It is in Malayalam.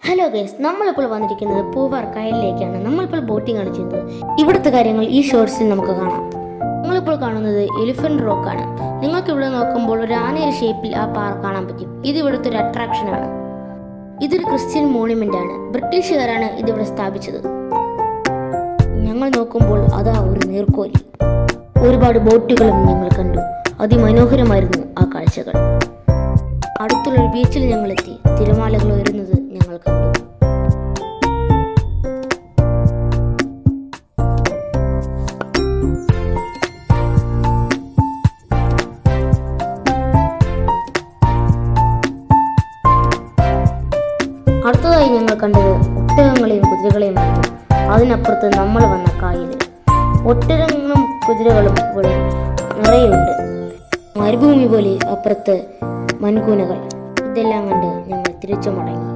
ഹലോ ഗൈസ്, നമ്മളിപ്പോൾ വന്നിരിക്കുന്നത് പൂവാർ കായലിലേക്കാണ്. നമ്മളിപ്പോൾ ബോട്ടിംഗ് ആണ് ചെയ്യുന്നത്. ഇവിടുത്തെ കാര്യങ്ങൾ ഈ ഷോർട്സിൽ നമുക്ക് കാണാം. നമ്മളിപ്പോൾ കാണുന്നത് എലിഫന്റ് റോക്ക് ആണ്. നിങ്ങൾക്ക് ഇവിടെ നോക്കുമ്പോൾ ഒരു ആനയുടെ ഷേപ്പിൽ ആ പാറ കാണാൻ പറ്റും. ഇത് ഇവിടുത്തെ ഒരു അട്രാക്ഷൻ ആണ്. ഇതൊരു ക്രിസ്ത്യൻ മോണുമെന്റ് ആണ്. ബ്രിട്ടീഷുകാരാണ് ഇതിവിടെ സ്ഥാപിച്ചത്. ഞങ്ങൾ നോക്കുമ്പോൾ അതാ ഒരു നീർക്കോലി. ഒരുപാട് ബോട്ടുകളും ഞങ്ങൾ കണ്ടു. അതിമനോഹരമായിരുന്നു ആ കാഴ്ചകൾ. അടുത്തുള്ള ഒരു ബീച്ചിൽ ഞങ്ങളെത്തി. തിരമാലകൾ ഉയരുന്നത് ഞങ്ങൾ കണ്ടു. അടുത്തതായി ഞങ്ങൾ കണ്ടത് ഒട്ടകങ്ങളെയും കുതിരകളെയുമായിരുന്നു. അതിനപ്പുറത്ത് നമ്മൾ വന്ന കായല്. ഒട്ടകങ്ങളും കുതിരകളും ഇവിടെ നിറയുണ്ട്. മരുഭൂമി പോലെ അപ്പുറത്ത് മൺകൂനകൾ. ഇതെല്ലാം കണ്ട് ഞങ്ങൾ തിരിച്ചു മടങ്ങി.